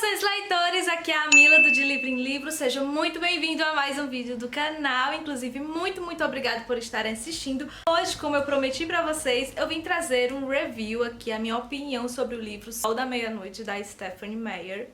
Saudações leitores, aqui é a Mila do De Livro em Livro, seja muito bem-vindo a mais um vídeo do canal, inclusive muito obrigado por estarem assistindo. Hoje, como eu prometi pra vocês, eu vim trazer um review aqui, a minha opinião sobre o livro Sol da Meia-Noite, da Stephenie Meyer.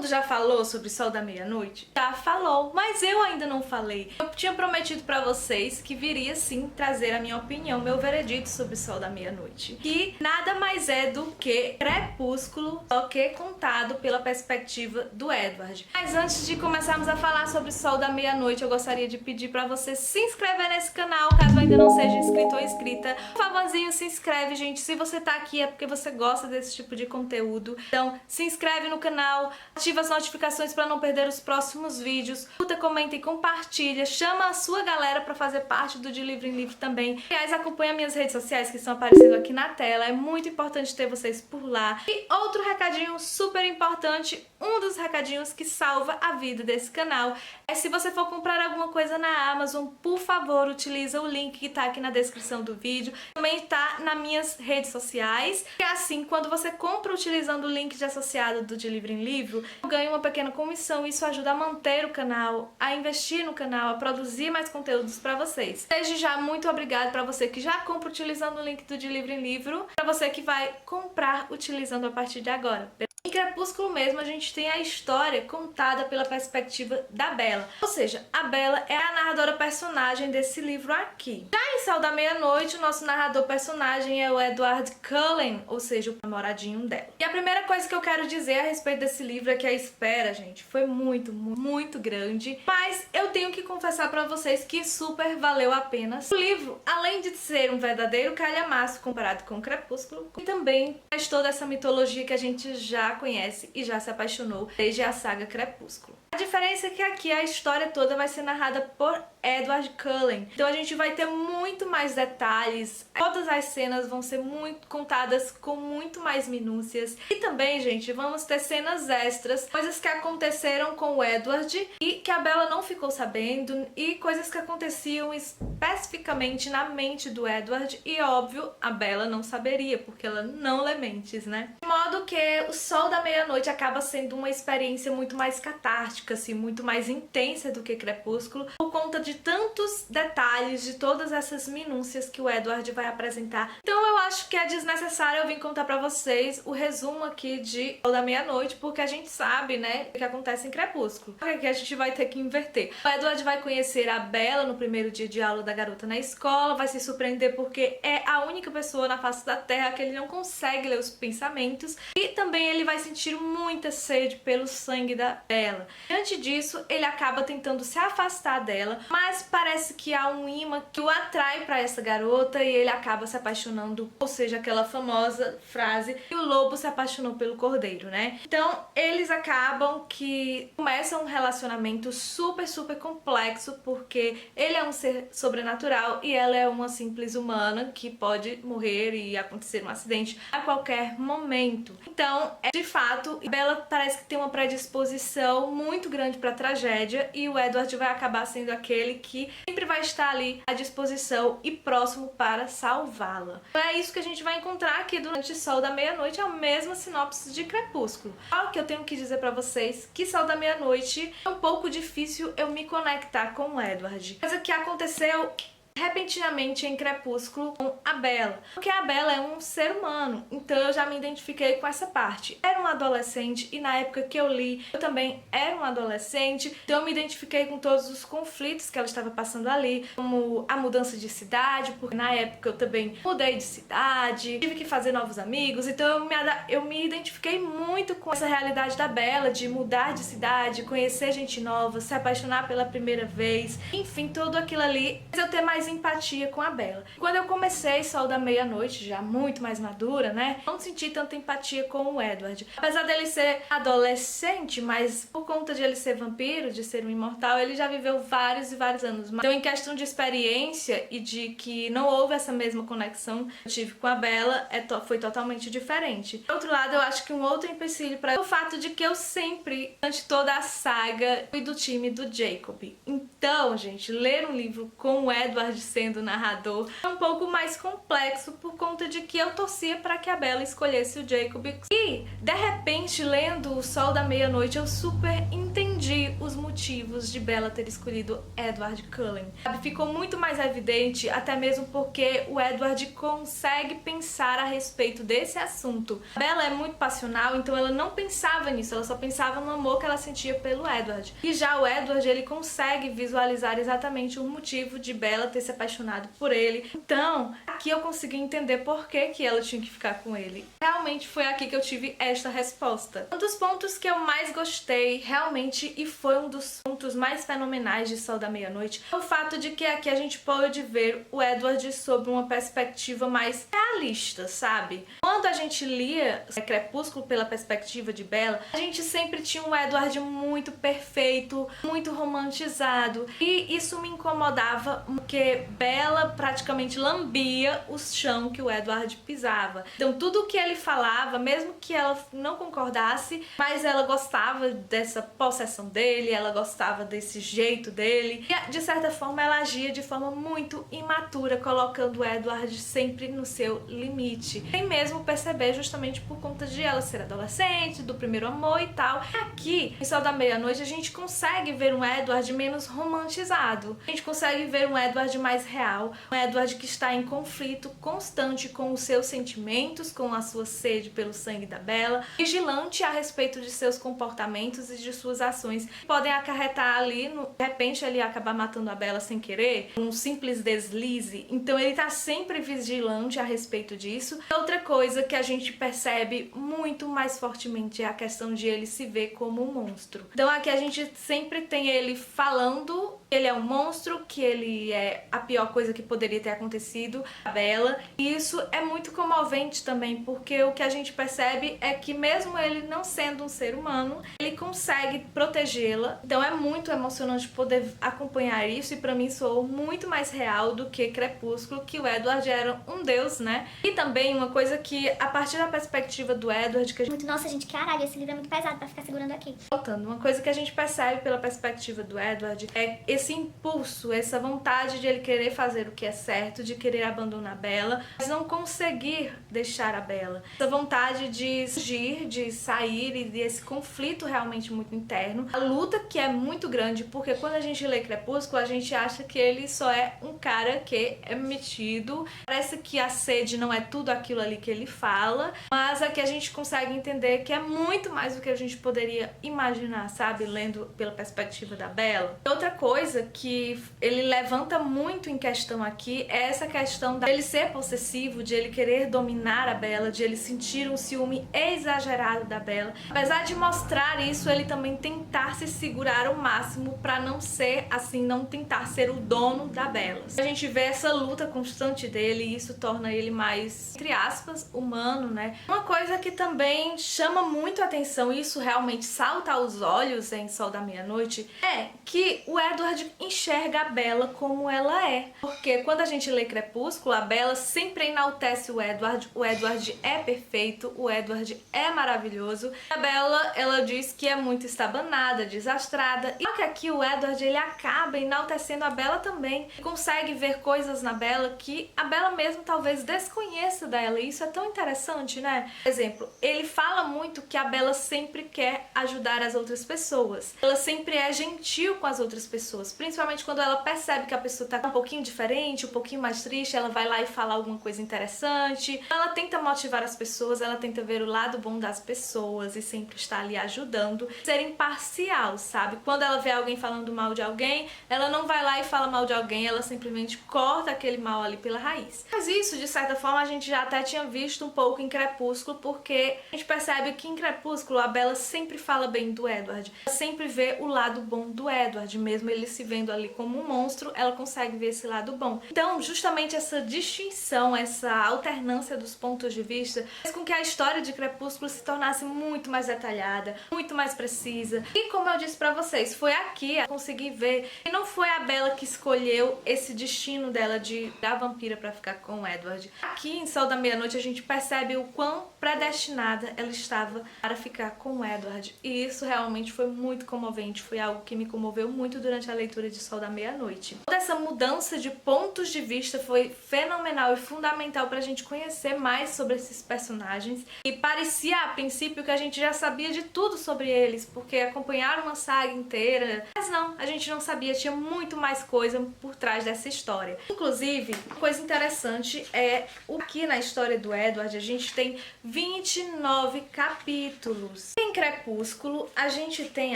Já falou sobre Sol da Meia-Noite? Já falou, mas eu ainda não falei. Eu tinha prometido pra vocês que viria sim trazer a minha opinião, meu veredito sobre Sol da Meia-Noite. Que nada mais é do que Crepúsculo, só que contado pela perspectiva do Edward. Mas antes de começarmos a falar sobre Sol da Meia-Noite, eu gostaria de pedir pra você se inscrever nesse canal, caso ainda não seja inscrito ou inscrita. Por favorzinho, se inscreve, gente. Se você tá aqui é porque você gosta desse tipo de conteúdo. Então, se inscreve no canal, ativa as notificações para não perder os próximos vídeos, curta, comenta e compartilha, chama a sua galera para fazer parte do De Livro em Livro também. Aliás, acompanha minhas redes sociais que estão aparecendo aqui na tela, é muito importante ter vocês por lá. E outro recadinho super importante, um dos recadinhos que salva a vida desse canal, é se você for comprar alguma coisa na Amazon, por favor, utiliza o link que tá aqui na descrição do vídeo, também tá nas minhas redes sociais, e assim, quando você compra utilizando o link de associado do De Livro em Livro, ganha uma pequena comissão, isso ajuda a manter o canal, a investir no canal, a produzir mais conteúdos pra vocês. Desde já, muito obrigada pra você que já compra utilizando o link do De Livro em Livro, pra você que vai comprar utilizando a partir de agora. Em Crepúsculo mesmo, a gente tem a história contada pela perspectiva da Bella. Ou seja, a Bella é a narradora personagem desse livro aqui. Já em Sol da Meia-Noite, o nosso narrador personagem é o Edward Cullen, ou seja, o namoradinho dela. E a primeira coisa que eu quero dizer a respeito desse livro é que a espera, gente, foi muito grande. Mas eu tenho que confessar pra vocês que super valeu a pena. O livro, além de ser um verdadeiro calhamaço comparado com Crepúsculo, e também traz toda essa mitologia que a gente já conhece e já se apaixonou desde a saga Crepúsculo. A diferença é que aqui a história toda vai ser narrada por Edward Cullen. Então a gente vai ter muito mais detalhes, todas as cenas vão ser muito contadas com muito mais minúcias. E também, gente, vamos ter cenas extras, coisas que aconteceram com o Edward e que a Bella não ficou sabendo, e coisas que aconteciam especificamente na mente do Edward, e óbvio, a Bella não saberia, porque ela não lê mentes, né? De modo que o Sol da Meia-Noite acaba sendo uma experiência muito mais catártica, assim, muito mais intensa do que Crepúsculo, por conta de tantos detalhes, de todas essas minúcias que o Edward vai apresentar. Então eu acho que é desnecessário eu vir contar pra vocês o resumo aqui de Sol da Meia-Noite, porque a gente sabe, né, o que acontece em Crepúsculo. Aqui a gente vai ter que inverter. O Edward vai conhecer a Bella no primeiro dia de aula da garota na escola, vai se surpreender porque é a única pessoa na face da Terra que ele não consegue ler os pensamentos, e também ele vai sentir muita sede pelo sangue da Bella. Diante disso, ele acaba tentando se afastar dela, mas parece que há um imã que o atrai para essa garota e ele acaba se apaixonando, ou seja, aquela famosa frase que o lobo se apaixonou pelo cordeiro, né? Então, eles acabam que começam um relacionamento super complexo, porque ele é um ser sobrenatural e ela é uma simples humana que pode morrer e acontecer um acidente a qualquer momento. Então, de fato, Bella parece que tem uma predisposição muito grande para tragédia e o Edward vai acabar sendo aquele que sempre vai estar ali à disposição e próximo para salvá-la. Então é isso que a gente vai encontrar aqui durante Sol da Meia-Noite, é a mesma sinopse de Crepúsculo. Algo que eu tenho que dizer pra vocês, que Sol da Meia-Noite é um pouco difícil eu me conectar com o Edward. Coisa que aconteceu repentinamente em Crepúsculo com a Bella, porque a Bella é um ser humano, então eu já me identifiquei com essa parte. Era um adolescente e na época que eu li, eu também era um adolescente, então eu me identifiquei com todos os conflitos que ela estava passando ali, como a mudança de cidade, porque na época eu também mudei de cidade, tive que fazer novos amigos, então eu me identifiquei muito com essa realidade da Bella, de mudar de cidade, conhecer gente nova, se apaixonar pela primeira vez, enfim, tudo aquilo ali, mas eu ter mais empatia com a Bella. Quando eu comecei Sol da Meia-Noite, já muito mais madura, né, não senti tanta empatia com o Edward. Apesar dele ser adolescente, mas por conta de ele ser vampiro, de ser um imortal, ele já viveu vários e vários anos. Então, em questão de experiência e de que não houve essa mesma conexão que eu tive com a Bella, foi totalmente diferente. Por outro lado, eu acho que um outro empecilho para o fato de que eu sempre, durante toda a saga, fui do time do Jacob. Então, gente, ler um livro com o Edward Edward sendo narrador é um pouco mais complexo por conta de que eu torcia para que a Bella escolhesse o Jacob. E, de repente, lendo O Sol da Meia-Noite, eu super entendi os motivos de Bella ter escolhido Edward Cullen. Ficou muito mais evidente, até mesmo porque o Edward consegue pensar a respeito desse assunto. A Bella é muito passional, então ela não pensava nisso, ela só pensava no amor que ela sentia pelo Edward. E já o Edward, ele consegue visualizar exatamente o motivo de Bella ter se apaixonado por ele. Então, aqui eu consegui entender por que ela tinha que ficar com ele. Realmente foi aqui que eu tive esta resposta. Um dos pontos que eu mais gostei, realmente, e foi um dos pontos mais fenomenais de Sol da Meia-Noite, é o fato de que aqui a gente pode ver o Edward sob uma perspectiva mais realista, sabe? Quando a gente lia Crepúsculo pela perspectiva de Bella, a gente sempre tinha um Edward muito perfeito, muito romantizado, e isso me incomodava porque Bella praticamente lambia o chão que o Edward pisava. Então tudo que ele falava, mesmo que ela não concordasse, mas ela gostava dessa possessão dele, ela gostava desse jeito dele, e de certa forma ela agia de forma muito imatura, colocando o Edward sempre no seu limite, sem mesmo perceber, justamente por conta de ela ser adolescente, do primeiro amor e tal. Aqui, em Sol da Meia-Noite, a gente consegue ver um Edward menos romantizado, a gente consegue ver um Edward mais real, um Edward que está em conflito constante com os seus sentimentos, com a sua sede pelo sangue da Bella, vigilante a respeito de seus comportamentos e de suas ações que podem acarretar ali, de repente ele acabar matando a Bella sem querer, um simples deslize. Então ele tá sempre vigilante a respeito disso. Outra coisa que a gente percebe muito mais fortemente é a questão de ele se ver como um monstro. Então aqui a gente sempre tem ele falando que ele é um monstro, que ele é a pior coisa que poderia ter acontecido a Bella. E isso é muito comovente também, porque o que a gente percebe é que mesmo ele não sendo um ser humano, ele consegue protegê-la. Então é muito emocionante poder acompanhar isso, e pra mim soou muito mais real do que Crepúsculo, que o Edward era um deus, né? E também uma coisa que, a partir da perspectiva do Edward, que a gente... Nossa, gente, caralho, esse livro é muito pesado pra ficar segurando aqui. Voltando, uma coisa que a gente percebe pela perspectiva do Edward é esse impulso, essa vontade de ele querer fazer o que é certo, de querer abandonar a Bella, mas não conseguir deixar a Bella. Essa vontade de fugir, de sair, e desse conflito realmente muito interno. A luta que é muito grande, porque quando a gente lê Crepúsculo, a gente acha que ele só é um cara que é metido. Parece que a sede não é tudo aquilo ali que ele fala, mas aqui a gente consegue entender que é muito mais do que a gente poderia imaginar, sabe? Lendo pela perspectiva da Bella. Outra coisa que ele levanta muito em questão aqui é essa questão dele ser possessivo, de ele querer dominar a Bella, de ele sentir um ciúme exagerado da Bella. Apesar de mostrar isso, ele também tentar se segurar ao máximo pra não ser assim, não tentar ser o dono da Bella. A gente vê essa luta constante dele, e isso torna ele mais, entre aspas, humano, né? Uma coisa que também chama muito a atenção, e isso realmente salta aos olhos em Sol da Meia-Noite, é que o Edward enxerga a Bella como ela é. Porque quando a gente lê Crepúsculo, a Bella sempre enaltece o Edward é perfeito, o Edward é maravilhoso. A Bella, ela diz que é muito estabanada, desastrada, e só que aqui o Edward, ele acaba enaltecendo a Bella também. Ele consegue ver coisas na Bella que a Bella mesmo talvez desconheça dela, e isso é tão interessante, né? Por exemplo, ele fala muito que a Bella sempre quer ajudar as outras pessoas. Ela sempre é gentil com as outras pessoas, principalmente quando ela percebe que a pessoa tá um pouquinho diferente, um pouquinho mais triste, ela vai lá e fala alguma coisa interessante. Ela tenta motivar as pessoas, ela tenta ver o lado bom das pessoas e sempre está ali ajudando. Ser imparcial, sabe? Quando ela vê alguém falando mal de alguém, ela não vai lá e fala mal de alguém, ela simplesmente corta aquele mal ali pela raiz. Mas isso, de certa forma, a gente já até tinha visto um pouco em Crepúsculo, porque a gente percebe que em Crepúsculo a Bella sempre fala bem do Edward. Ela sempre vê o lado bom do Edward, mesmo ele se vendo ali como um monstro, ela consegue ver esse lado bom. Então, justamente essa distinção, essa alternância dos pontos de vista fez com que a história de Crepúsculo se tornasse muito mais detalhada, muito mais precisa. E como eu disse pra vocês, foi aqui eu consegui ver que não foi a Bella que escolheu esse destino dela de virar vampira pra ficar com o Edward. Aqui em Sol da Meia-Noite a gente percebe o quão predestinada ela estava para ficar com o Edward. E isso realmente foi muito comovente, foi algo que me comoveu muito durante a leitura de Sol da Meia-Noite. Toda essa mudança de pontos de vista foi fenomenal e fundamental pra gente conhecer mais sobre esses personagens. E parecia a princípio que a gente já sabia de tudo sobre eles, porque acompanharam uma saga inteira. Mas não, a gente não sabia, tinha muito mais coisa por trás dessa história. Inclusive, uma coisa interessante é o que na história do Edward a gente tem 29 capítulos. Em Crepúsculo a gente tem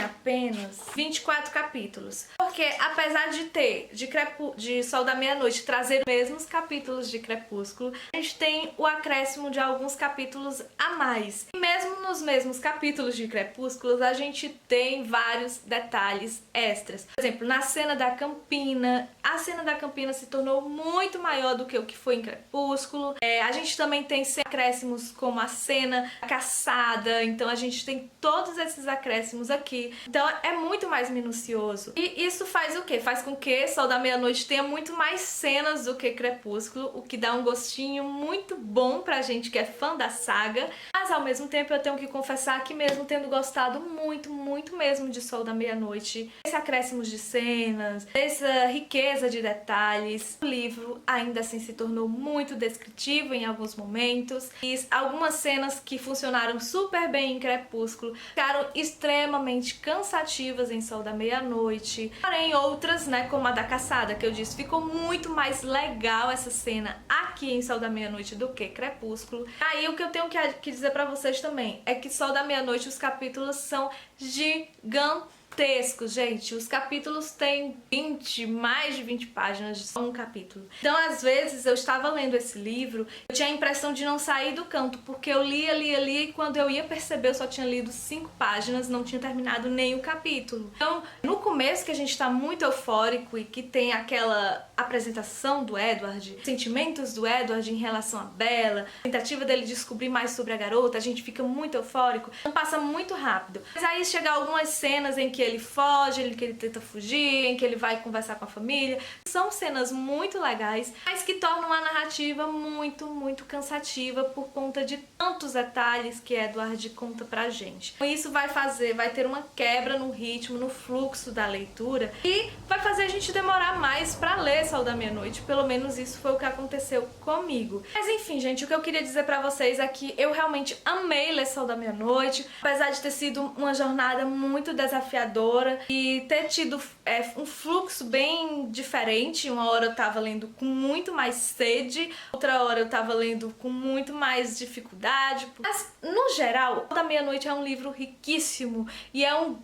apenas 24 capítulos. Porque apesar de ter de Sol da Meia-Noite trazer os mesmos capítulos de Crepúsculo, a gente tem o acréscimo de alguns capítulos a mais. E mesmo nos mesmos capítulos de Crepúsculo, a gente tem vários detalhes extras. Por exemplo, na cena da Campina, a cena da Campina se tornou muito maior do que o que foi em Crepúsculo. A gente também tem acréscimos como a cena da caçada, então a gente tem todos esses acréscimos aqui. Então é muito mais minucioso. E isso faz o quê? Faz com que Sol da Meia-Noite tenha muito mais cenas do que Crepúsculo, o que dá um gostinho muito bom pra gente que é fã da saga. Mas ao mesmo tempo eu tenho que confessar que mesmo tendo gostado muito, muito mesmo de Sol da Meia-Noite, esse acréscimos de cenas, essa riqueza de detalhes, o livro ainda assim se tornou muito descritivo em alguns momentos. E algumas cenas que funcionaram super bem em Crepúsculo ficaram extremamente cansativas em Sol da Meia-Noite. Porém, outras, né, como a da caçada, que eu disse, ficou muito mais legal essa cena aqui em Sol da Meia-Noite do que Crepúsculo. Aí o que eu tenho que dizer pra vocês também é que Sol da Meia-Noite os capítulos são gigantescos, gente. Os capítulos têm mais de 20 páginas de só um capítulo. Então, às vezes, eu estava lendo esse livro, eu tinha a impressão de não sair do canto, porque eu lia e quando eu ia perceber, eu só tinha lido 5 páginas, não tinha terminado nem o capítulo. Então, no começo, que a gente tá muito eufórico e que tem aquela apresentação do Edward, sentimentos do Edward em relação a Bella, a tentativa dele descobrir mais sobre a garota, a gente fica muito eufórico, então passa muito rápido. Mas aí chega algumas cenas em que ele foge, que ele tenta fugir, em que ele vai conversar com a família. São cenas muito legais, mas que tornam a narrativa muito, muito cansativa por conta de tantos detalhes que Edward conta pra gente. Isso vai ter uma quebra no ritmo, no fluxo da leitura e vai fazer a gente demorar mais pra ler Sol da Meia-Noite. Pelo menos isso foi o que aconteceu comigo. Mas enfim, gente, o que eu queria dizer pra vocês é que eu realmente amei ler Sol da Meia-Noite, apesar de ter sido uma jornada muito desafiadora e ter tido um fluxo bem diferente. Uma hora eu tava lendo com muito mais sede, outra hora eu tava lendo com muito mais dificuldade. Mas, no geral, Sol da Meia-Noite é um livro riquíssimo e é um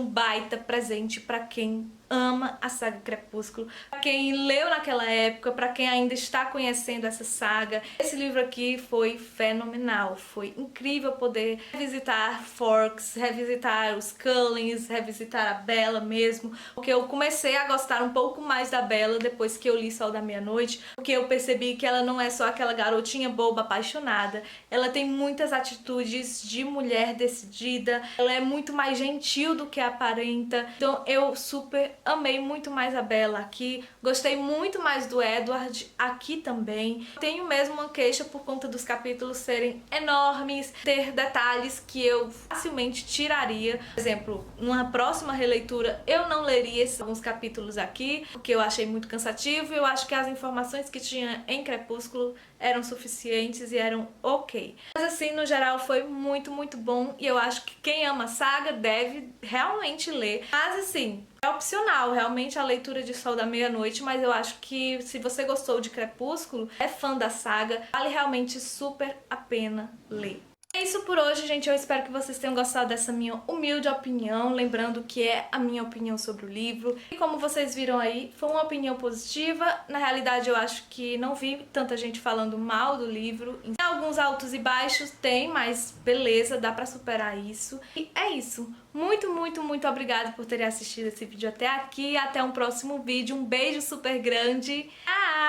baita presente pra quem ama a saga Crepúsculo, pra quem leu naquela época, pra quem ainda está conhecendo essa saga. Esse livro aqui foi fenomenal, foi incrível poder revisitar Forks, revisitar os Cullens, revisitar a Bella mesmo, porque eu comecei a gostar um pouco mais da Bella depois que eu li Sol da Meia-Noite, porque eu percebi que ela não é só aquela garotinha boba apaixonada, ela tem muitas atitudes de mulher decidida, ela é muito mais gentil do que aparenta. Então eu super amei muito mais a Bella aqui, gostei muito mais do Edward aqui também. Tenho mesmo uma queixa por conta dos capítulos serem enormes, ter detalhes que eu facilmente tiraria. Por exemplo, numa próxima releitura eu não leria alguns capítulos aqui, porque eu achei muito cansativo e eu acho que as informações que tinha em Crepúsculo eram suficientes e eram ok. Mas assim, no geral, foi muito, muito bom e eu acho que quem ama a saga deve realmente ler. Mas assim, é opcional, realmente, a leitura de Sol da Meia-Noite, mas eu acho que se você gostou de Crepúsculo, é fã da saga, vale realmente super a pena ler. É isso por hoje, gente. Eu espero que vocês tenham gostado dessa minha humilde opinião, lembrando que é a minha opinião sobre o livro. E como vocês viram aí, foi uma opinião positiva. Na realidade, eu acho que não vi tanta gente falando mal do livro. Tem alguns altos e baixos, tem, mas beleza, dá pra superar isso. E é isso. Muito, muito, muito obrigada por terem assistido esse vídeo até aqui. Até um próximo vídeo. Um beijo super grande. Tchau!